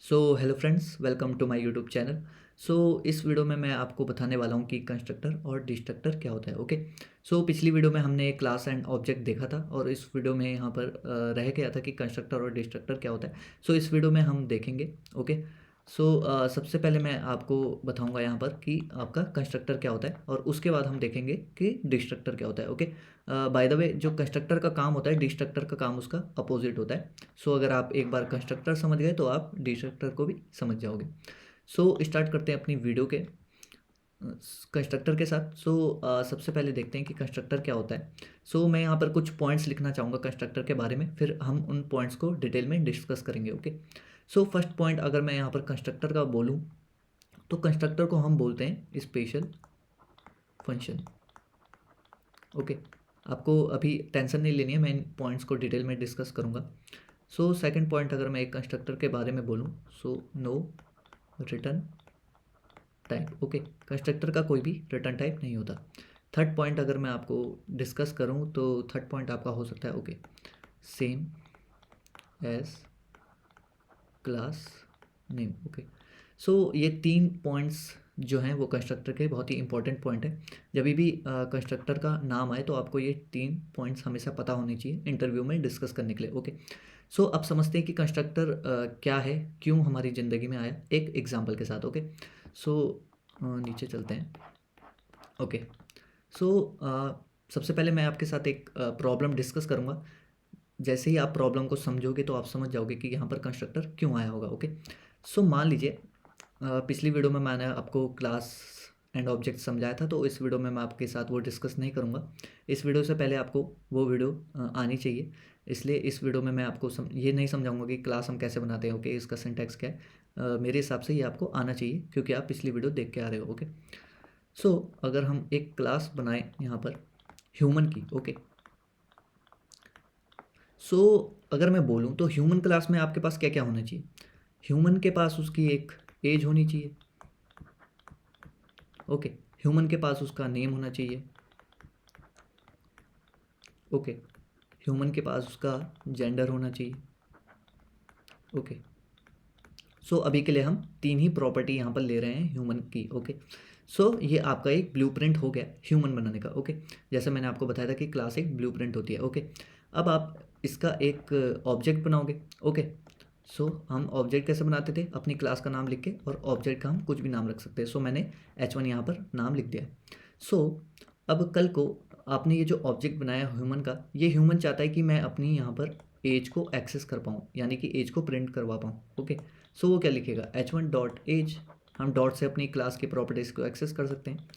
So hello friends, welcome to my YouTube channel. So इस video में मैं आपको बताने वाला हूँ कि कंस्ट्रक्टर और डिस्ट्रक्टर क्या होता है। ओके। सो पिछली वीडियो में हमने क्लास एंड ऑब्जेक्ट देखा था और इस वीडियो में यहाँ पर रह गया था कि कंस्ट्रक्टर और डिस्ट्रक्टर क्या होता है। सो इस वीडियो में हम देखेंगे। ओके। सो सबसे पहले मैं आपको बताऊंगा यहाँ पर कि आपका कंस्ट्रक्टर क्या होता है और उसके बाद हम देखेंगे कि डिस्ट्रक्टर क्या होता है। ओके। बाय द वे, जो कंस्ट्रक्टर का काम होता है डिस्ट्रक्टर का काम उसका अपोजिट होता है। सो अगर आप एक बार कंस्ट्रक्टर समझ गए तो आप डिस्ट्रक्टर को भी समझ जाओगे। सो स्टार्ट करते हैं अपनी वीडियो के कंस्ट्रक्टर के साथ। सो सबसे पहले देखते हैं कि कंस्ट्रक्टर क्या होता है। सो मैं यहाँ पर कुछ पॉइंट्स लिखना चाहूँगा कंस्ट्रक्टर के बारे में, फिर हम उन पॉइंट्स को डिटेल में डिस्कस करेंगे। ओके। सो फर्स्ट पॉइंट अगर मैं यहाँ पर कंस्ट्रक्टर का बोलूँ तो कंस्ट्रक्टर को हम बोलते हैं स्पेशल फंक्शन। ओके। आपको अभी टेंशन नहीं लेनी है, मैं इन पॉइंट्स को डिटेल में डिस्कस करूँगा। सो सेकंड पॉइंट अगर मैं एक कंस्ट्रक्टर के बारे में बोलूँ, so no return type. Okay. Constructor का कोई भी रिटर्न टाइप नहीं होता। थर्ड पॉइंट अगर मैं आपको डिस्कस करूँ तो थर्ड पॉइंट आपका हो सकता है okay, same as class name. Okay. So ये तीन पॉइंट्स जो हैं वो कंस्ट्रक्टर के बहुत ही इंपॉर्टेंट पॉइंट है। जब भी कंस्ट्रक्टर का नाम आए तो आपको ये तीन पॉइंट्स हमेशा पता होने चाहिए इंटरव्यू में डिस्कस करने के लिए। ओके। सो अब समझते हैं कि कंस्ट्रक्टर क्या है, क्यों हमारी ज़िंदगी में आया, एक एग्जांपल के साथ। ओके। सो नीचे चलते हैं। ओके। सो सबसे पहले मैं आपके साथ एक प्रॉब्लम डिस्कस करूँगा। जैसे ही आप प्रॉब्लम को समझोगे तो आप समझ जाओगे कि यहाँ पर कंस्ट्रक्टर क्यों आया होगा। ओके। सो मान लीजिए पिछली वीडियो में मैंने आपको क्लास एंड ऑब्जेक्ट समझाया था, तो इस वीडियो में मैं आपके साथ वो डिस्कस नहीं करूँगा। इस वीडियो से पहले आपको वो वीडियो आनी चाहिए, इसलिए इस वीडियो में मैं आपको ये नहीं समझाऊंगा कि क्लास हम कैसे बनाते हैं। ओके। इसका सिंटैक्स क्या है, मेरे हिसाब से ये आपको आना चाहिए क्योंकि आप पिछली वीडियो देख के आ रहे हो। ओके। सो अगर हम एक क्लास बनाएं यहाँ पर ह्यूमन की। ओके। सो अगर मैं बोलूँ तो ह्यूमन क्लास में आपके पास क्या क्या होना चाहिए। ह्यूमन के पास उसकी एक एज होनी चाहिए। ओके। ह्यूमन के पास उसका नेम होना चाहिए। ओके। ह्यूमन के पास उसका जेंडर होना चाहिए। ओके। सो अभी के लिए हम तीन ही प्रॉपर्टी यहाँ पर ले रहे हैं ह्यूमन की। ओके। सो ये आपका एक ब्लूप्रिंट हो गया ह्यूमन बनाने का। ओके। जैसे मैंने आपको बताया था कि क्लास एक ब्लूप्रिंट होती है। ओके। अब आप इसका एक ऑब्जेक्ट बनाओगे। ओके। सो हम ऑब्जेक्ट कैसे बनाते थे, अपनी क्लास का नाम लिख के, और ऑब्जेक्ट का हम कुछ भी नाम रख सकते हैं। सो मैंने H1 यहाँ पर नाम लिख दिया है। सो अब कल को आपने ये जो ऑब्जेक्ट बनाया ह्यूमन का, ये ह्यूमन चाहता है कि मैं अपनी यहाँ पर एज को एक्सेस कर पाऊँ, यानी कि एज को प्रिंट करवा पाऊँ। ओके। सो वो क्या लिखेगा, H1 डॉट एज। हम डॉट से अपनी क्लास की प्रॉपर्टीज़ को एक्सेस कर सकते हैं।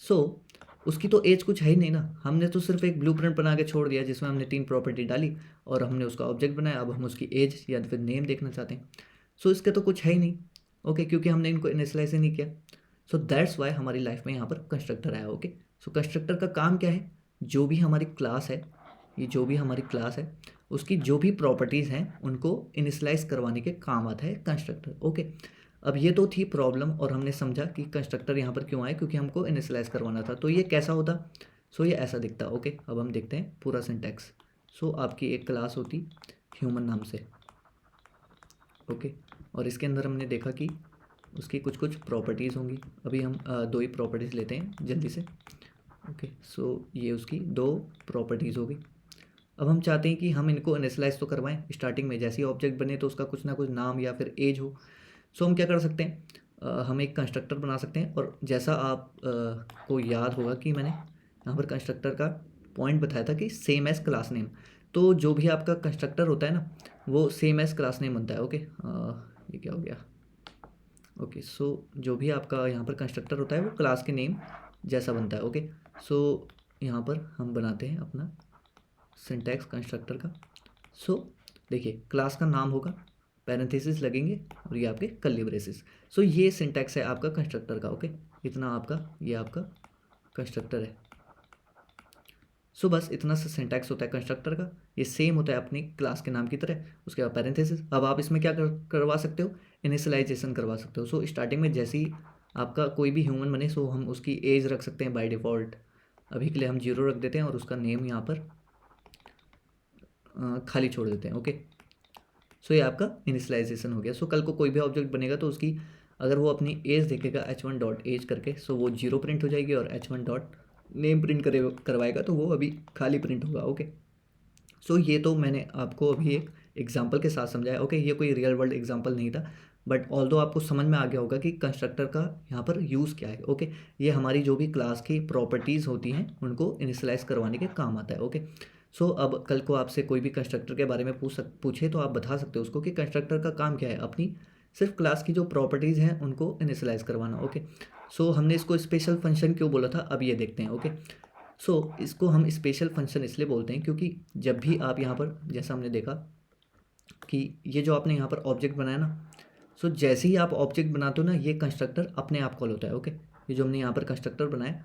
सो उसकी तो एज कुछ है ही नहीं ना, हमने तो सिर्फ एक ब्लूप्रिंट बना के छोड़ दिया जिसमें हमने तीन प्रॉपर्टी डाली और हमने उसका ऑब्जेक्ट बनाया। अब हम उसकी एज या फिर नेम देखना चाहते हैं। सो इसके तो कुछ है ही नहीं। ओके, क्योंकि हमने इनको इनिशियलाइज ही नहीं किया। सो दैट्स वाई हमारी लाइफ में यहाँ पर कंस्ट्रक्टर आया। ओके। सो कंस्ट्रक्टर का काम क्या है, जो भी हमारी क्लास है, ये जो भी हमारी क्लास है उसकी जो भी प्रॉपर्टीज़ हैं उनको इनिशियलाइज करवाने के काम आता है कंस्ट्रक्टर। ओके। अब ये तो थी प्रॉब्लम और हमने समझा कि कंस्ट्रक्टर यहाँ पर क्यों आए, क्योंकि हमको इनिशियलाइज करवाना था। तो ये कैसा होता, सो ये ऐसा दिखता। ओके। अब हम देखते हैं पूरा सिंटैक्स। सो आपकी एक क्लास होती ह्यूमन नाम से। ओके। और इसके अंदर हमने देखा कि उसकी कुछ कुछ प्रॉपर्टीज़ होंगी। अभी हम दो ही प्रॉपर्टीज़ लेते हैं जल्दी से। ओके। सो ये उसकी दो प्रॉपर्टीज़ होगी। अब हम चाहते हैं कि हम इनको इनिशियलाइज तो करवाएं स्टार्टिंग में, जैसे ही ऑब्जेक्ट बने तो उसका कुछ ना कुछ नाम या फिर एज हो। सो हम क्या कर सकते हैं, हम एक कंस्ट्रक्टर बना सकते हैं। और जैसा आप को याद होगा कि मैंने यहाँ पर कंस्ट्रक्टर का पॉइंट बताया था कि सेम एज क्लास नेम। तो जो भी आपका कंस्ट्रक्टर होता है ना, वो सेम एज क्लास नेम बनता है। ओके। ये क्या हो गया। ओके। सो जो भी आपका यहाँ पर कंस्ट्रक्टर होता है वो क्लास के नेम जैसा बनता है। ओके। सो यहाँ पर हम बनाते हैं अपना सिंटैक्स कंस्ट्रक्टर का। सो देखिए, क्लास का नाम होगा, पैरेंथेसिस लगेंगे और ये आपके कर्ली ब्रेसेस। सो ये सिंटैक्स है आपका कंस्ट्रक्टर का। ओके। इतना आपका, ये आपका कंस्ट्रक्टर है। सो बस इतना सा सिंटैक्स होता है कंस्ट्रक्टर का। ये सेम होता है अपनी क्लास के नाम की तरह। उसके बाद पैरेंथेसिस। अब आप इसमें क्या करवा सकते हो, इनिशियलाइजेशन करवा सकते हो। सो स्टार्टिंग में जैसे ही आपका कोई भी ह्यूमन बने, सो हम उसकी एज रख सकते हैं बाय डिफ़ॉल्ट। अभी के लिए हम 0 रख देते हैं और उसका नेम यहाँ पर खाली छोड़ देते हैं। ओके। सो ये आपका इनिशियलाइजेशन हो गया। सो कल को कोई भी ऑब्जेक्ट बनेगा तो उसकी अगर वो अपनी एज देखेगा h1 डॉट एज करके, सो वो 0 प्रिंट हो जाएगी, और h1 डॉट नेम प्रिंट करवाएगा तो वो अभी खाली प्रिंट होगा। ओके, सो ये तो मैंने आपको अभी एक एग्जाम्पल के साथ समझाया। ओके, ये कोई रियल वर्ल्ड एग्जाम्पल नहीं था, बट ऑल्दो आपको समझ में आ गया होगा कि कंस्ट्रक्टर का यहाँ पर यूज़ क्या है। ओके, ये हमारी जो भी क्लास की प्रॉपर्टीज़ होती हैं उनको इनिशियलाइज करवाने के काम आता है। ओके, सो अब कल को आपसे कोई भी कंस्ट्रक्टर के बारे में पूछे तो आप बता सकते हो उसको कि कंस्ट्रक्टर का काम क्या है, अपनी सिर्फ क्लास की जो प्रॉपर्टीज़ हैं उनको इनिशियलाइज करवाना। ओके, सो हमने इसको स्पेशल फंक्शन क्यों बोला था, अब ये देखते हैं। ओके, सो इसको हम स्पेशल फंक्शन इसलिए बोलते हैं क्योंकि जब भी आप यहाँ पर, जैसा हमने देखा कि ये जो आपने यहाँ पर ऑब्जेक्ट बनाया ना, सो जैसे ही आप ऑब्जेक्ट बनाते हो ना, ये कंस्ट्रक्टर अपने आप कॉल होता है। ओके, ये जो हमने यहाँ पर कंस्ट्रक्टर बनाया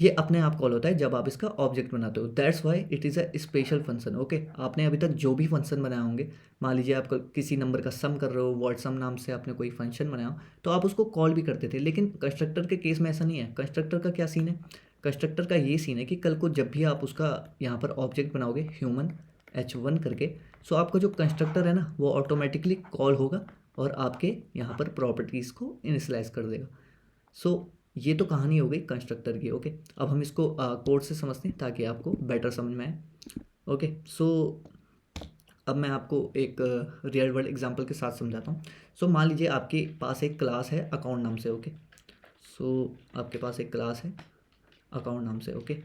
ये अपने आप कॉल होता है जब आप इसका ऑब्जेक्ट बनाते हो। That's why it is a special function. Okay, आपने अभी तक जो भी फंक्शन बनाए होंगे, मान लीजिए आप किसी नंबर का सम कर रहे हो, व्हाट सम नाम से आपने कोई फंक्शन बनाया हो, तो आप उसको कॉल भी करते थे। लेकिन कंस्ट्रक्टर के केस में ऐसा नहीं है। कंस्ट्रक्टर का क्या सीन है, कंस्ट्रक्टर का ये सीन है कि कल को जब भी आप उसका यहाँ पर ऑब्जेक्ट बनाओगे ह्यूमन h1 करके, सो आपका जो कंस्ट्रक्टर है ना वो ऑटोमेटिकली कॉल होगा और आपके यहाँ पर प्रॉपर्टीज़ को इनिशियलाइज कर देगा। सो ये तो कहानी हो गई कंस्ट्रक्टर की। ओके, अब हम इसको कोड से समझते हैं ताकि आपको बेटर समझ में आए। ओके, सो अब मैं आपको एक रियल वर्ल्ड एग्जांपल के साथ समझाता हूँ। सो मान लीजिए आपके पास एक क्लास है अकाउंट नाम से। ओके, सो आपके पास एक क्लास है अकाउंट नाम से। ओके,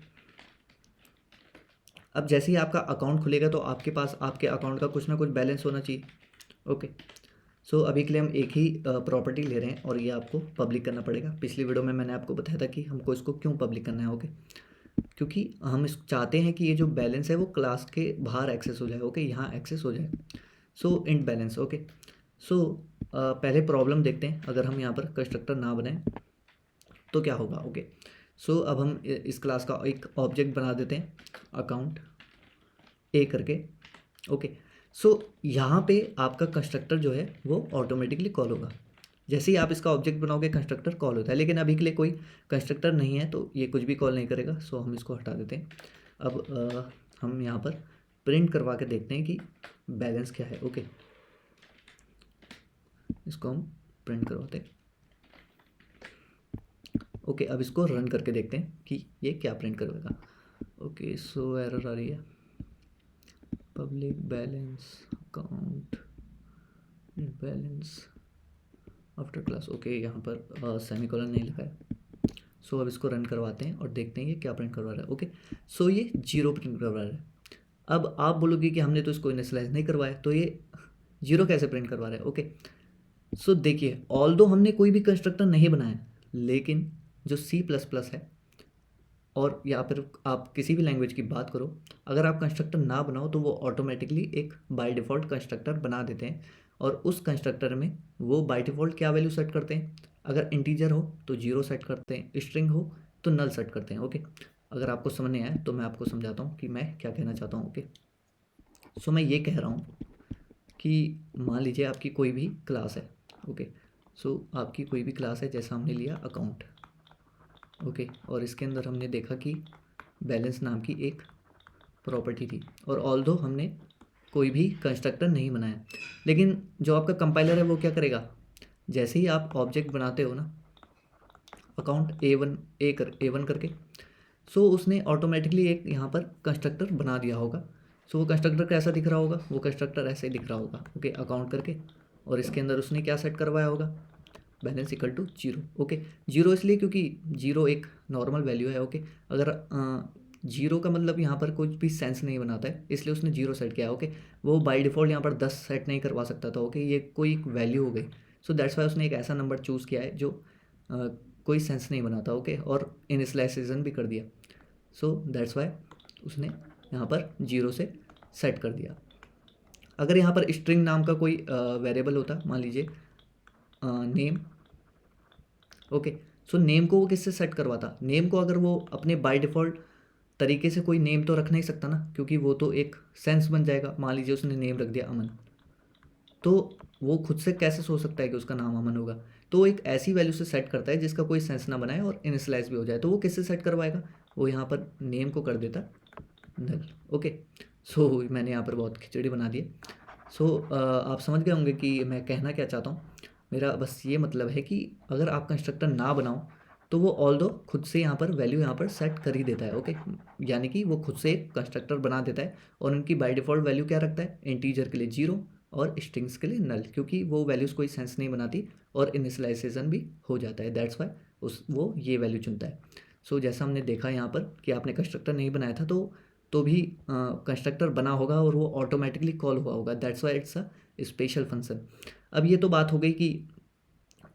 अब जैसे ही आपका अकाउंट खुलेगा तो आपके पास आपके अकाउंट का कुछ ना कुछ बैलेंस होना चाहिए। ओके, सो अभी के लिए हम एक ही प्रॉपर्टी ले रहे हैं और ये आपको पब्लिक करना पड़ेगा। पिछली वीडियो में मैंने आपको बताया था कि हमको इसको क्यों पब्लिक करना है। ओके, क्योंकि हम इस चाहते हैं कि ये जो बैलेंस है वो क्लास के बाहर एक्सेस हो जाए। ओके, यहाँ एक्सेस हो जाए। सो इंट बैलेंस। ओके, सो पहले प्रॉब्लम देखते हैं। अगर हम यहाँ पर कंस्ट्रक्टर ना बनाएं तो क्या होगा। ओके, सो अब हम इस क्लास का एक ऑब्जेक्ट बना देते हैं अकाउंट ए करके। ओके, सो यहाँ पे आपका कंस्ट्रक्टर जो है वो ऑटोमेटिकली कॉल होगा। जैसे ही आप इसका ऑब्जेक्ट बनाओगे कंस्ट्रक्टर कॉल होता है, लेकिन अभी के लिए कोई कंस्ट्रक्टर नहीं है तो ये कुछ भी कॉल नहीं करेगा। सो हम इसको हटा देते हैं। अब हम यहाँ पर प्रिंट करवा के देखते हैं कि बैलेंस क्या है। ओके, इसको हम प्रिंट करवाते हैं। ओके, अब इसको रन करके देखते हैं कि ये क्या प्रिंट करवाएगा। ओके, सो एरर आ रही है, public balance account balance after class. Okay, यहाँ पर सेमीकोलन नहीं लिखा है। सो अब इसको रन करवाते हैं और देखते हैं ये क्या प्रिंट करवा रहा है। ओके, सो ये 0 प्रिंट करवा रहा है। अब आप बोलोगे कि हमने तो इसको इनिशियलाइज नहीं करवाया, तो ये 0 कैसे प्रिंट करवा रहा है। ओके, सो देखिए, ऑल्दो हमने कोई भी कंस्ट्रक्टर नहीं बनाया, लेकिन जो C++ है और या फिर आप किसी भी लैंग्वेज की बात करो, अगर आप कंस्ट्रक्टर ना बनाओ तो वो ऑटोमेटिकली एक बाय डिफ़ॉल्ट कंस्ट्रक्टर बना देते हैं। और उस कंस्ट्रक्टर में वो बाय डिफ़ॉल्ट क्या वैल्यू सेट करते हैं, अगर इंटीजर हो तो 0 सेट करते हैं, स्ट्रिंग हो तो नल सेट करते हैं। ओके, अगर आपको समझ नहीं आया तो मैं आपको समझाता हूँ कि मैं क्या कहना चाहता हूँ। ओके, सो मैं ये कह रहा हूँ कि मान लीजिए आपकी कोई भी क्लास है। ओके, सो आपकी कोई भी क्लास है, जैसा हमने लिया अकाउंट। ओके, और इसके अंदर हमने देखा कि बैलेंस नाम की एक प्रॉपर्टी थी, और ऑल्दो हमने कोई भी कंस्ट्रक्टर नहीं बनाया, लेकिन जो आपका कंपाइलर है वो क्या करेगा, जैसे ही आप ऑब्जेक्ट बनाते हो ना अकाउंट A1 करके, सो उसने ऑटोमेटिकली एक यहाँ पर कंस्ट्रक्टर बना दिया होगा। सो वो कंस्ट्रक्टर कैसा दिख रहा होगा, वो कंस्ट्रक्टर ऐसे ही दिख रहा होगा। ओके, अकाउंट करके, और इसके अंदर उसने क्या सेट करवाया होगा, बैलेंस इक्वल टू 0। ओके, 0 इसलिए क्योंकि 0 एक नॉर्मल वैल्यू है। ओके, अगर 0 का मतलब यहाँ पर कुछ भी सेंस नहीं बनाता है, इसलिए उसने 0 सेट किया। ओके, वो बाय डिफ़ॉल्ट यहाँ पर 10 सेट नहीं करवा सकता था। ओके, ये कोई एक वैल्यू हो गई। सो दैट्स वाई उसने एक ऐसा नंबर चूज़ किया है जो कोई सेंस नहीं बनाता। ओके, और इनिशियलाइजेशन भी कर दिया। सो दैट्स वाई उसने यहाँ पर 0 से सेट कर दिया। अगर यहाँ पर स्ट्रिंग नाम का कोई वेरिएबल होता, मान लीजिए नेम। ओके, सो नेम को वो किससे सेट करवाता, नेम को अगर वो अपने बाय डिफ़ॉल्ट तरीके से कोई नेम तो रख नहीं सकता ना, क्योंकि वो तो एक सेंस बन जाएगा। मान लीजिए उसने नेम रख दिया अमन, तो वो खुद से कैसे सोच सकता है कि उसका नाम अमन होगा। तो एक ऐसी वैल्यू से सेट करता है जिसका कोई सेंस ना बनाए और इनिशियलाइज भी हो जाए। तो वो किससे सेट करवाएगा, वो यहाँ पर नेम को कर देता नल। ओके, सो मैंने यहाँ पर बहुत खिचड़ी बना दी। सो आप समझ गए होंगे कि मैं कहना क्या चाहता हूँ। मेरा बस ये मतलब है कि अगर आप कंस्ट्रक्टर ना बनाओ तो वो ऑल्दो खुद से यहाँ पर वैल्यू यहाँ पर सेट कर ही देता है, ओके। यानी कि वो खुद से एक कंस्ट्रक्टर बना देता है और उनकी बाय डिफ़ॉल्ट वैल्यू क्या रखता है, इंटीजर के लिए 0 और स्ट्रिंग्स के लिए नल, क्योंकि वो वैल्यूज़ कोई सेंस नहीं बनाती और इनिशियलाइजेशन भी हो जाता है, दैट्स वाई वो ये वैल्यू चुनता है। सो जैसा हमने देखा यहाँ पर कि आपने कंस्ट्रक्टर नहीं बनाया था तो भी कंस्ट्रक्टर बना होगा और वो ऑटोमेटिकली कॉल हुआ होगा, that's why it's a special function. अब ये तो बात हो गई कि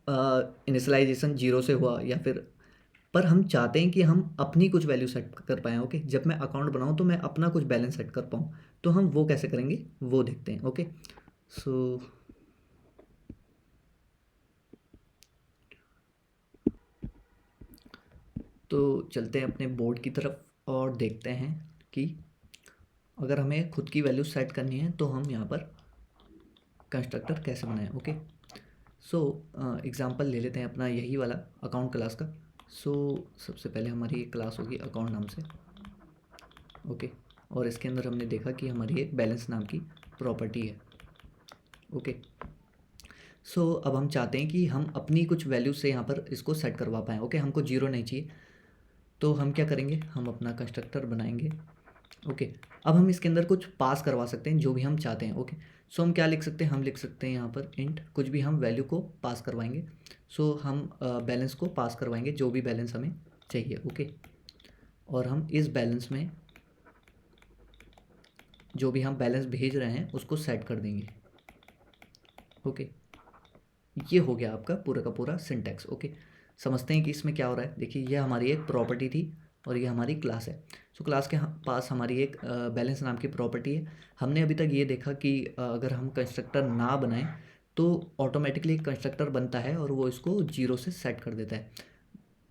इनिशियलाइजेशन 0 से हुआ या फिर, पर हम चाहते हैं कि हम अपनी कुछ वैल्यू सेट कर पाएँ, ओके। जब मैं अकाउंट बनाऊँ तो मैं अपना कुछ बैलेंस सेट कर पाऊँ, तो हम वो कैसे करेंगे वो देखते हैं, ओके। सो तो चलते हैं अपने बोर्ड की तरफ और देखते हैं कि अगर हमें खुद की वैल्यू सेट करनी है तो हम यहाँ पर कंस्ट्रक्टर कैसे बनाएं, ओके। सो एग्ज़ाम्पल ले लेते हैं अपना यही वाला अकाउंट क्लास का। सो सबसे पहले हमारी एक क्लास होगी अकाउंट नाम से, ओके। और इसके अंदर हमने देखा कि हमारी एक बैलेंस नाम की प्रॉपर्टी है, ओके। सो अब हम चाहते हैं कि हम अपनी कुछ वैल्यू से यहाँ पर इसको सेट करवा पाएँ, ओके। हमको 0 नहीं चाहिए, तो हम क्या करेंगे, हम अपना कंस्ट्रक्टर बनाएंगे, ओके। अब हम इसके अंदर कुछ पास करवा सकते हैं जो भी हम चाहते हैं, ओके। सो हम क्या लिख सकते हैं, हम लिख सकते हैं यहाँ पर इंट कुछ भी हम वैल्यू को पास करवाएंगे। सो हम बैलेंस को पास करवाएंगे, जो भी बैलेंस हमें चाहिए, ओके। और हम इस बैलेंस में जो भी हम बैलेंस भेज रहे हैं उसको सेट कर देंगे, ओके। ये हो गया आपका पूरा का पूरा सिंटैक्स, ओके। समझते हैं कि इसमें क्या हो रहा है। देखिए ये हमारी एक प्रॉपर्टी थी और ये हमारी क्लास है। सो क्लास के पास हमारी एक बैलेंस नाम की प्रॉपर्टी है। हमने अभी तक ये देखा कि अगर हम कंस्ट्रक्टर ना बनाएं तो ऑटोमेटिकली एक कंस्ट्रक्टर बनता है और वो इसको 0 से सेट कर देता है।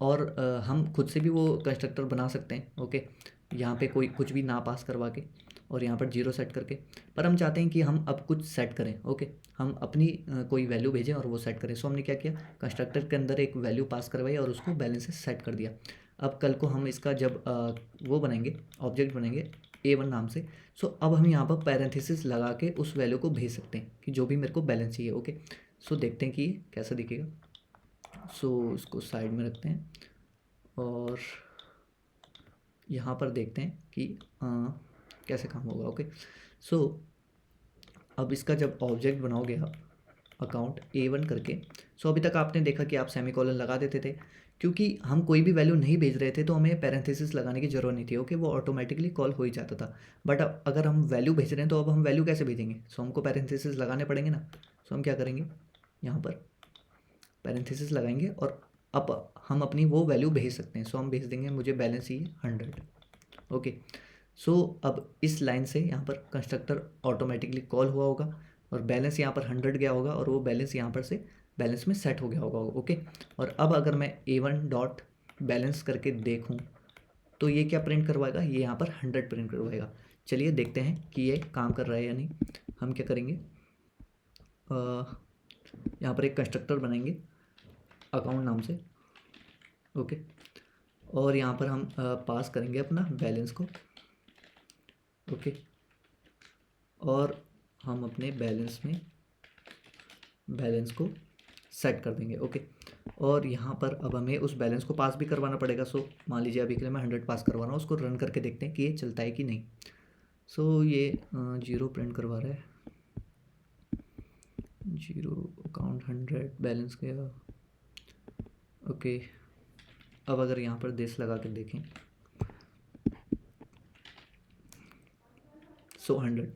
और हम खुद से भी वो कंस्ट्रक्टर बना सकते हैं, ओके। यहाँ पे कोई कुछ भी ना पास करवा के और यहाँ पर 0 सेट करके। पर हम चाहते हैं कि हम अब कुछ सेट करें, ओके। हम अपनी कोई वैल्यू भेजें और वो सेट करें। सो हमने क्या किया, कंस्ट्रक्टर के अंदर एक वैल्यू पास करवाई और उसको बैलेंस से सेट कर दिया। अब कल को हम इसका जब वो बनाएंगे, ऑब्जेक्ट बनाएंगे A1 नाम से। सो अब हम यहाँ पर पैरेंथेसिस लगा के उस वैल्यू को भेज सकते हैं कि जो भी मेरे को बैलेंस चाहिए, ओके। सो देखते हैं कि ये कैसा दिखेगा। सो इसको साइड में रखते हैं और यहाँ पर देखते हैं कि कैसे काम होगा, ओके। सो अब इसका जब ऑब्जेक्ट बनाओगे आप अकाउंट A1 करके, सो अभी तक आपने देखा कि आप सेमीकोलन लगा देते थे क्योंकि हम कोई भी वैल्यू नहीं भेज रहे थे तो हमें पैरेंथेसिस लगाने की ज़रूरत नहीं थी, ओके। वो ऑटोमेटिकली कॉल हो ही जाता था। बट अब अगर हम वैल्यू भेज रहे हैं तो अब हम वैल्यू कैसे भेजेंगे, सो हमको पैरेंथेसिस लगाने पड़ेंगे ना। सो हम क्या करेंगे, यहाँ पर पैरेंथेसिस लगाएंगे और अब हम अपनी वो वैल्यू भेज सकते हैं। सो हम भेज देंगे मुझे बैलेंस चाहिए 100, ओके। सो अब इस लाइन से यहाँ पर कंस्ट्रक्टर ऑटोमेटिकली कॉल हुआ होगा और बैलेंस यहाँ पर 100 गया होगा और वो बैलेंस यहाँ पर से बैलेंस में सेट हो गया होगा, ओके। और अब अगर मैं A1 डॉट बैलेंस करके देखूँ तो ये क्या प्रिंट करवाएगा, ये यहाँ पर 100 प्रिंट करवाएगा। चलिए देखते हैं कि ये काम कर रहा है या नहीं। हम क्या करेंगे, यहाँ पर एक कंस्ट्रक्टर बनाएंगे अकाउंट नाम से, ओके। और यहाँ पर हम पास करेंगे अपना बैलेंस को, ओके। और हम अपने बैलेंस में बैलेंस को सेट कर देंगे, ओके। और यहाँ पर अब हमें उस बैलेंस को पास भी करवाना पड़ेगा। सो मान लीजिए अभी के लिए मैं 100 पास करवाना हूँ, उसको रन करके देखते हैं कि ये चलता है कि नहीं। सो ये 0 प्रिंट करवा रहा है, 0 अकाउंट 100 बैलेंस गया, ओके। अब अगर यहाँ पर दिस लगा के देखें, सो 100।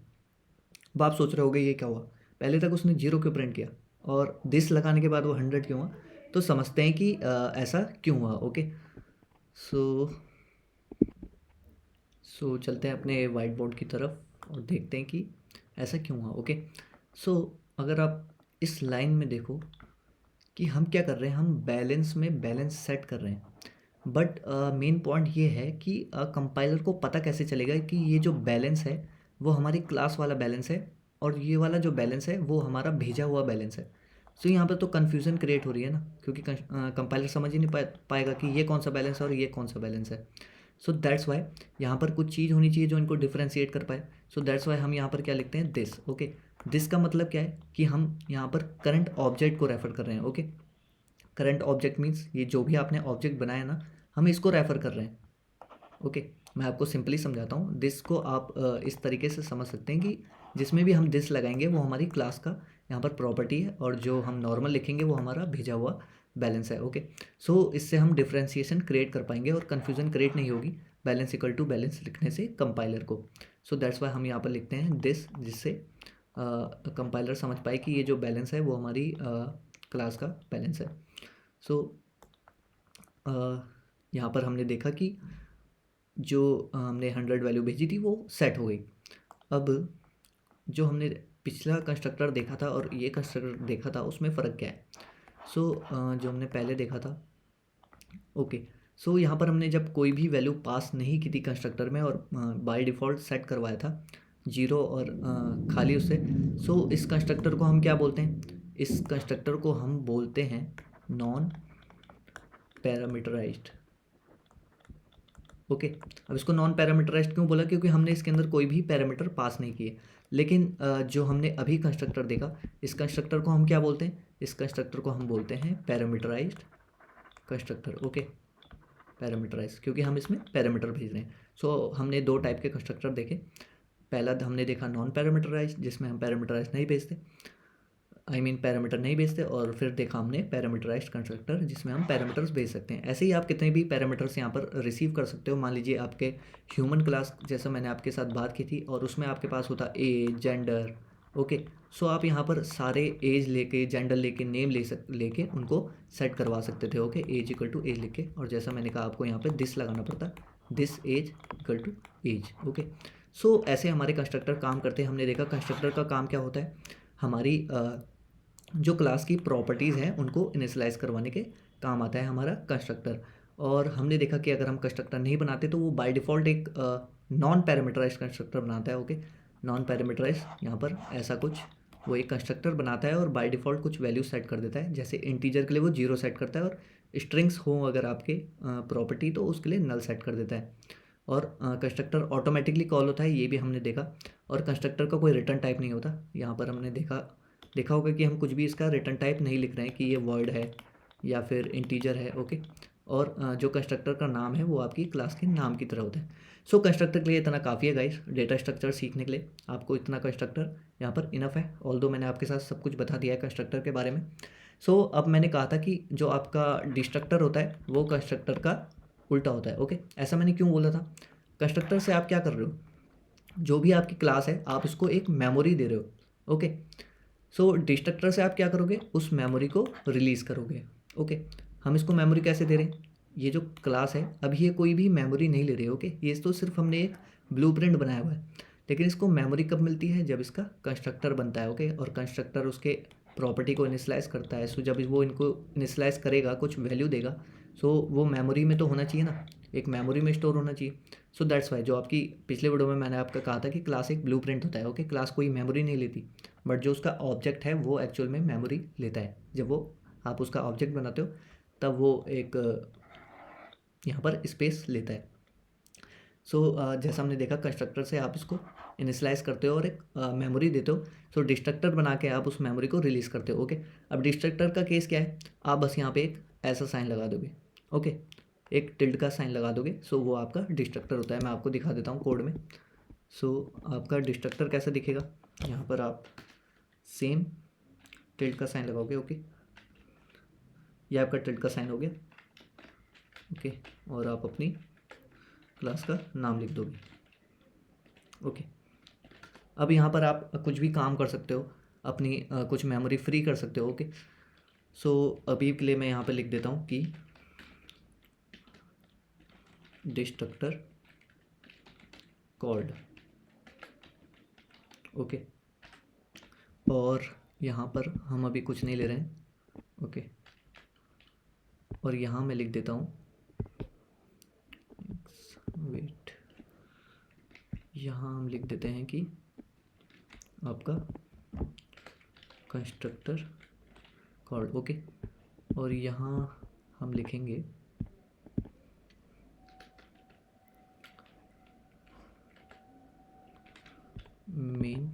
अब आप सोच रहे होगे ये क्या हुआ, पहले तक उसने 0 क्यों प्रिंट किया और दिस लगाने के बाद वो 100 क्यों हुआ। तो समझते हैं कि ऐसा क्यों हुआ, ओके। सो चलते हैं अपने वाइट बोर्ड की तरफ और देखते हैं कि ऐसा क्यों हुआ, ओके। सो अगर आप इस लाइन में देखो कि हम क्या कर रहे हैं, हम बैलेंस में बैलेंस सेट कर रहे हैं। बट मेन पॉइंट ये है कि कंपाइलर को पता कैसे चलेगा कि ये जो बैलेंस है वो हमारी क्लास वाला बैलेंस है और ये वाला जो बैलेंस है वो हमारा भेजा हुआ बैलेंस है। सो यहाँ पर तो कन्फ्यूज़न क्रिएट हो रही है ना, क्योंकि कंपाइलर समझ ही नहीं पाएगा कि ये कौन सा बैलेंस है और ये कौन सा बैलेंस है। सो दैट्स वाई यहाँ पर कुछ चीज़ होनी चाहिए जो इनको डिफ्रेंशिएट कर पाए। सो दैट्स वाई हम यहाँ पर क्या लिखते हैं, दिस, ओके। दिस का मतलब क्या है कि हम यहाँ पर करंट ऑब्जेक्ट को रेफर कर रहे हैं। ओके, करंट ऑब्जेक्ट मीन्स ये जो भी आपने ऑब्जेक्ट बनाया ना, हम इसको रेफर कर रहे हैं। ओके, मैं आपको सिंपली समझाता हूँ। दिस को आप इस तरीके से समझ सकते हैं कि जिसमें भी हम दिस लगाएंगे वो हमारी क्लास का यहाँ पर प्रॉपर्टी है, और जो हम नॉर्मल लिखेंगे वो हमारा भेजा हुआ बैलेंस है। ओके, सो इससे हम डिफ्रेंसिएशन क्रिएट कर पाएंगे और कन्फ्यूज़न क्रिएट नहीं होगी बैलेंस इक्वल टू बैलेंस लिखने से कंपाइलर को। सो दैट्स वाई हम यहाँ पर लिखते हैं दिस, जिससे कंपाइलर समझ पाए कि ये जो बैलेंस है वो हमारी क्लास का बैलेंस है। सो यहाँ पर हमने देखा कि जो हमने 100 वैल्यू भेजी थी वो सेट हो गई। अब जो हमने पिछला कंस्ट्रक्टर देखा था और ये कंस्ट्रक्टर देखा था उसमें फ़र्क क्या है? सो जो हमने पहले देखा था, ओके, सो यहाँ पर हमने जब कोई भी वैल्यू पास नहीं की थी कंस्ट्रक्टर में और बाय डिफ़ॉल्ट सेट करवाया था 0 और खाली उससे, सो इस कंस्ट्रक्टर को हम क्या बोलते हैं? इस कंस्ट्रक्टर को हम बोलते हैं नॉन पैरामीटराइज्ड। ओके, अब इसको नॉन पैरामीटराइज्ड क्यों बोला? क्योंकि हमने इसके अंदर कोई भी पैरामीटर पास नहीं किए। लेकिन जो हमने अभी कंस्ट्रक्टर देखा, इस कंस्ट्रक्टर को हम क्या बोलते हैं? इस कंस्ट्रक्टर को हम बोलते हैं पैरामीटराइज्ड कंस्ट्रक्टर। ओके, पैरामीटराइज, क्योंकि हम इसमें पैरामीटर भेज रहे हैं। सो हमने दो टाइप के कंस्ट्रक्टर देखे। पहला हमने देखा नॉन पैरामीटराइज, जिसमें हम पैरामीटराइज नहीं भेजते, पैरामीटर नहीं भेजते, और फिर देखा हमने पैरामीटराइज्ड कंस्ट्रक्टर जिसमें हम पैरामीटर्स भेज सकते हैं। ऐसे ही आप कितने भी पैरामीटर्स यहाँ पर रिसीव कर सकते हो। मान लीजिए आपके ह्यूमन क्लास, जैसा मैंने आपके साथ बात की थी, और उसमें आपके पास होता एज, जेंडर। ओके, सो आप यहाँ पर सारे एज लेके, जेंडर लेके, नेम लेके उनको सेट करवा सकते थे। Okay, age equal to age लिख के, और जैसा मैंने कहा आपको यहाँ पर दिस लगाना पड़ता, this as equal to as. Okay, so ऐसे हमारे कंस्ट्रक्टर काम करते हैं। हमने देखा कंस्ट्रक्टर का काम क्या होता है, हमारी जो क्लास की प्रॉपर्टीज़ हैं उनको इनिशियलाइज़ करवाने के काम आता है हमारा कंस्ट्रक्टर। और हमने देखा कि अगर हम कंस्ट्रक्टर नहीं बनाते तो वो बाय डिफ़ॉल्ट एक नॉन पैरामीटराइज्ड कंस्ट्रक्टर बनाता है। ओके, नॉन पैरामीटराइज्ड यहाँ पर ऐसा कुछ वो एक कंस्ट्रक्टर बनाता है और बाय डिफ़ॉल्ट कुछ वैल्यू सेट कर देता है। जैसे इंटीजर के लिए वो 0 सेट करता है, और स्ट्रिंग्स हो अगर आपके प्रॉपर्टी तो उसके लिए नल सेट कर देता है। और कंस्ट्रक्टर ऑटोमेटिकली कॉल होता है, ये भी हमने देखा। और कंस्ट्रक्टर का कोई रिटर्न टाइप नहीं होता। यहाँ पर हमने देखा होगा कि हम कुछ भी इसका रिटर्न टाइप नहीं लिख रहे हैं कि ये वर्ड है या फिर इंटीजर है। ओके, और जो कंस्ट्रक्टर का नाम है वो आपकी क्लास के नाम की तरह होता है। सो कंस्ट्रक्टर के लिए इतना काफ़ी है गाइस, डेटा स्ट्रक्चर सीखने के लिए आपको इतना कंस्ट्रक्टर यहाँ पर इनफ है। ऑल्दो मैंने आपके साथ सब कुछ बता दिया है कंस्ट्रक्टर के बारे में। सो अब मैंने कहा था कि जो आपका डिस्ट्रक्टर होता है वो कंस्ट्रक्टर का उल्टा होता है। ओके, ऐसा मैंने क्यों बोला था? कंस्ट्रक्टर से आप क्या कर रहे हो, जो भी आपकी क्लास है आप इसको एक मेमोरी दे रहे हो। ओके, सो डिस्ट्रक्टर से आप क्या करोगे, उस मेमोरी को रिलीज़ करोगे। ओके, हम इसको मेमोरी कैसे दे रहे हैं? ये जो क्लास है अब ये कोई भी मेमोरी नहीं ले रही है। ओके, ये तो सिर्फ हमने एक ब्लूप्रिंट बनाया हुआ है, लेकिन इसको मेमोरी कब मिलती है? जब इसका कंस्ट्रक्टर बनता है। ओके, और कंस्ट्रक्टर उसके प्रॉपर्टी को इनिशियलाइज़ करता है। सो जब वो इनको इनिशियलाइज़ करेगा, कुछ वैल्यू देगा, सो वो मेमोरी में तो होना चाहिए ना, एक मेमोरी में स्टोर होना चाहिए। सो दैट्स वाई जो आपकी पिछले वीडियो में मैंने आपका कहा था कि क्लास एक ब्लूप्रिंट होता है। ओके, क्लास कोई मेमोरी नहीं लेती, बट जो उसका ऑब्जेक्ट है वो एक्चुअल में मेमोरी लेता है। जब वो आप उसका ऑब्जेक्ट बनाते हो तब वो एक यहाँ पर स्पेस लेता है। सो जैसा हमने देखा कंस्ट्रक्टर से आप इसको इनिशियलाइज करते हो और एक मेमोरी देते हो। सो डिस्ट्रक्टर बना के आप उस मेमोरी को रिलीज़ करते हो। ओके, अब डिस्ट्रक्टर का केस क्या है? आप बस यहाँ पे एक ऐसा साइन लगा दोगे। ओके, एक टिल्ड का साइन लगा दोगे, सो वो आपका डिस्ट्रक्टर होता है। मैं आपको दिखा देता हूँ कोड में। सो आपका डिस्ट्रक्टर कैसा दिखेगा, यहाँ पर आप सेम टिल्ड का साइन लगाओगे। ओके, ये आपका टिल्ड का साइन हो गया। ओके, और आप अपनी क्लास का नाम लिख दोगे। ओके, अब यहाँ पर आप कुछ भी काम कर सकते हो, अपनी कुछ मेमोरी फ्री कर सकते हो। ओके, सो अभी के लिए मैं यहाँ पर लिख देता हूँ कि डिस्ट्रक्टर कॉल्ड। ओके, और यहाँ पर हम अभी कुछ नहीं ले रहे हैं। ओके, और यहाँ मैं लिख देता हूँ, वेट, यहाँ हम लिख देते हैं कि आपका कंस्ट्रक्टर कॉल्ड। ओके, और यहाँ हम लिखेंगे मेन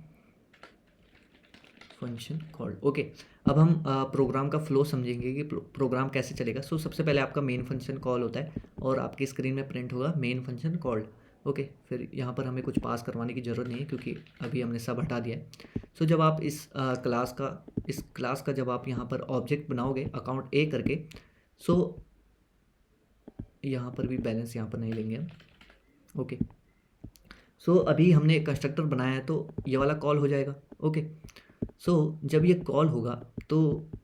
फंक्शन कॉल्ड। ओके, अब हम प्रोग्राम का फ्लो समझेंगे कि प्रोग्राम कैसे चलेगा। सो सबसे पहले आपका मेन फंक्शन कॉल होता है और आपकी स्क्रीन में प्रिंट होगा मेन फंक्शन कॉल्ड। ओके, फिर यहाँ पर हमें कुछ पास करवाने की ज़रूरत नहीं है क्योंकि अभी हमने सब हटा दिया है। सो जब आप इस क्लास का जब आप यहाँ पर ऑब्जेक्ट बनाओगे अकाउंट ए करके, सो यहाँ पर भी बैलेंस यहाँ पर नहीं लेंगे हम। ओके, सो अभी हमने कंस्ट्रक्टर बनाया है तो ये वाला कॉल हो जाएगा। ओके, सो जब ये कॉल होगा तो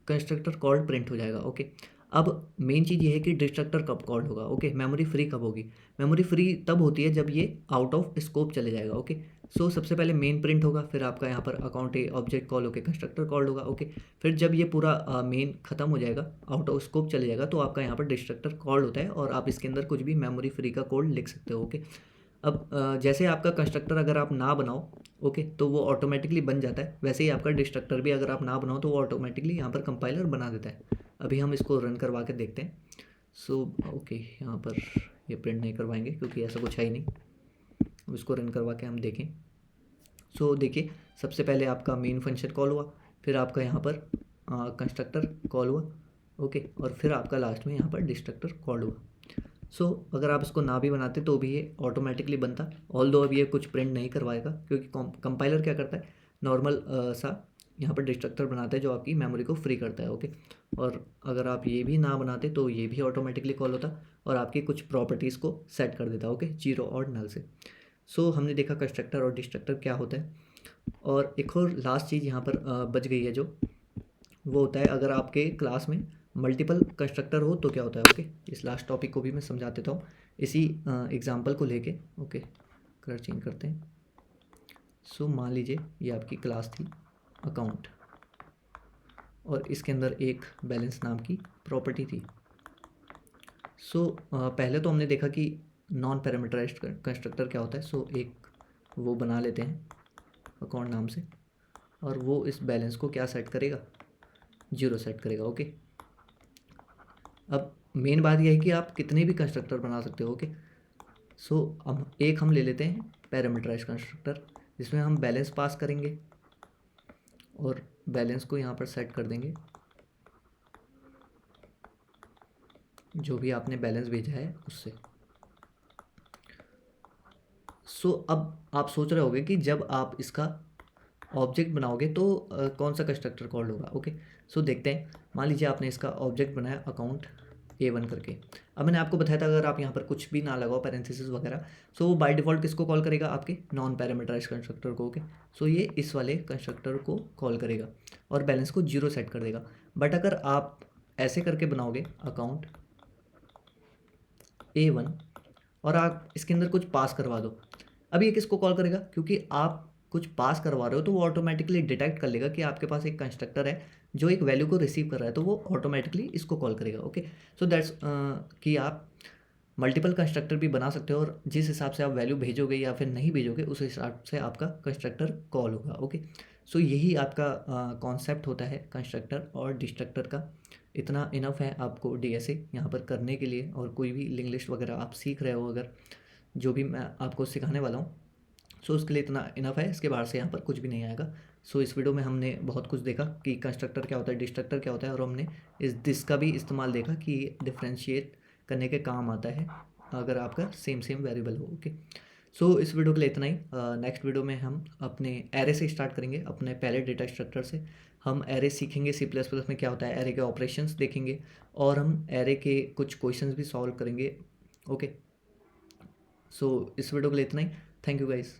कंस्ट्रक्टर कॉल्ड प्रिंट हो जाएगा। ओके, अब मेन चीज़ ये है कि डिस्ट्रक्टर कब कॉल्ड होगा। ओके, मेमोरी फ्री कब होगी। मेमोरी फ्री तब होती है जब ये आउट ऑफ स्कोप चले जाएगा। ओके, सो सबसे पहले मेन प्रिंट होगा, फिर आपका यहाँ पर अकाउंट ए ऑब्जेक्ट कॉल होकर कंस्ट्रक्टर कॉल्ड होगा। ओके, फिर जब ये पूरा मेन खत्म हो जाएगा, आउट ऑफ स्कोप चले जाएगा, तो आपका यहाँ पर डिस्ट्रक्टर कॉल्ड होता है और आप इसके अंदर कुछ भी मेमोरी फ्री का कोड लिख सकते हो। ओके, अब जैसे आपका कंस्ट्रक्टर अगर आप ना बनाओ, ओके, तो वो ऑटोमेटिकली बन जाता है, वैसे ही आपका डिस्ट्रक्टर भी अगर आप ना बनाओ तो वो ऑटोमेटिकली यहाँ पर कंपाइलर बना देता है। अभी हम इसको रन करवा के देखते हैं। सो ओके, यहाँ पर ये प्रिंट नहीं करवाएंगे क्योंकि ऐसा कुछ है ही नहीं। अब इसको रन करवा के हम देखें। सो देखिए, सबसे पहले आपका मेन फंक्शन कॉल हुआ, फिर आपका यहाँ पर कंस्ट्रक्टर कॉल हुआ। ओके, और फिर आपका लास्ट में यहाँ पर डिस्ट्रक्टर कॉल हुआ। सो अगर आप इसको ना भी बनाते तो भी ये ऑटोमेटिकली बनता, ऑल्दो अब ये कुछ प्रिंट नहीं करवाएगा क्योंकि कंपाइलर क्या करता है, नॉर्मल सा यहाँ पर डिस्ट्रक्टर बनाता है जो आपकी मेमोरी को फ्री करता है। ओके, और अगर आप ये भी ना बनाते तो ये भी ऑटोमेटिकली कॉल होता और आपकी कुछ प्रॉपर्टीज़ को सेट कर देता। ओके, जीरो और नल से। सो हमने देखा कंस्ट्रक्टर और डिस्ट्रक्टर क्या होता है। और एक और लास्ट चीज़ यहाँ पर बच गई है जो वो होता है अगर आपके क्लास में मल्टीपल कंस्ट्रक्टर हो तो क्या होता है। ओके, इस लास्ट टॉपिक को भी मैं समझा देता हूँ इसी एग्जांपल को लेके। ओके, कलर चेंज करते हैं। सो मान लीजिए ये आपकी क्लास थी अकाउंट और इसके अंदर एक बैलेंस नाम की प्रॉपर्टी थी। सो पहले तो हमने देखा कि नॉन पैरामीटराइज्ड कंस्ट्रक्टर क्या होता है। सो एक वो बना लेते हैं अकाउंट नाम से और वो इस बैलेंस को क्या सेट करेगा, 0 सेट करेगा। ओके, अब मेन बात यह है कि आप कितने भी कंस्ट्रक्टर बना सकते हो। ओके, सो अब एक हम ले लेते हैं पैरामीटराइज कंस्ट्रक्टर जिसमें हम बैलेंस पास करेंगे और बैलेंस को यहाँ पर सेट कर देंगे जो भी आपने बैलेंस भेजा है उससे। सो अब आप सोच रहे होंगे कि जब आप इसका ऑब्जेक्ट बनाओगे तो कौन सा कंस्ट्रक्टर कॉल्ड होगा। ओके, सो देखते हैं। मान लीजिए आपने इसका ऑब्जेक्ट बनाया अकाउंट A1 करके। अब मैंने आपको बताया था अगर आप यहाँ पर कुछ भी ना लगाओ पैरेंथेसिस वगैरह, सो वो बाय डिफ़ॉल्ट किसको कॉल करेगा, आपके नॉन पैरामीटराइज्ड कंस्ट्रक्टर को। ओके, सो ये इस वाले कंस्ट्रक्टर को कॉल करेगा और बैलेंस को 0 सेट कर देगा। बट अगर आप ऐसे करके बनाओगे अकाउंट A1 और आप इसके अंदर कुछ पास करवा दो, अब ये किसको कॉल करेगा, क्योंकि आप कुछ पास करवा रहे हो तो वो ऑटोमेटिकली डिटेक्ट कर लेगा कि आपके पास एक कंस्ट्रक्टर है जो एक वैल्यू को रिसीव कर रहा है, तो वो ऑटोमेटिकली इसको कॉल करेगा। ओके, सो दैट्स कि आप मल्टीपल कंस्ट्रक्टर भी बना सकते हो और जिस हिसाब से आप वैल्यू भेजोगे या फिर नहीं भेजोगे उस हिसाब से आपका कंस्ट्रक्टर कॉल होगा। ओके, सो यही आपका कॉन्सेप्ट होता है कंस्ट्रक्टर और डिस्ट्रक्टर का। इतना इनफ है आपको डीएसए यहाँ पर करने के लिए, और कोई भी लिंक लिस्ट वगैरह आप सीख रहे हो अगर, जो भी मैं आपको सिखाने वाला हूँ, सो उसके लिए इतना इनफ है। इसके बाहर से यहाँ पर कुछ भी नहीं आएगा। सो इस वीडियो में हमने बहुत कुछ देखा कि कंस्ट्रक्टर क्या होता है, डिस्ट्रक्टर क्या होता है, और हमने इस दिस का भी इस्तेमाल देखा कि डिफ्रेंशिएट करने के काम आता है अगर आपका सेम वेरिएबल हो। ओके, सो इस वीडियो के लिए इतना ही। नेक्स्ट वीडियो में हम अपने एरे से स्टार्ट करेंगे, अपने पहले डेटा स्ट्रक्चर से हम एरे सीखेंगे, C++ में क्या होता है, एरे के ऑपरेशंस देखेंगे और हम एरे के कुछ क्वेश्चंस भी सॉल्व करेंगे। ओके, सो इस वीडियो के लिए इतना ही। Thank you guys.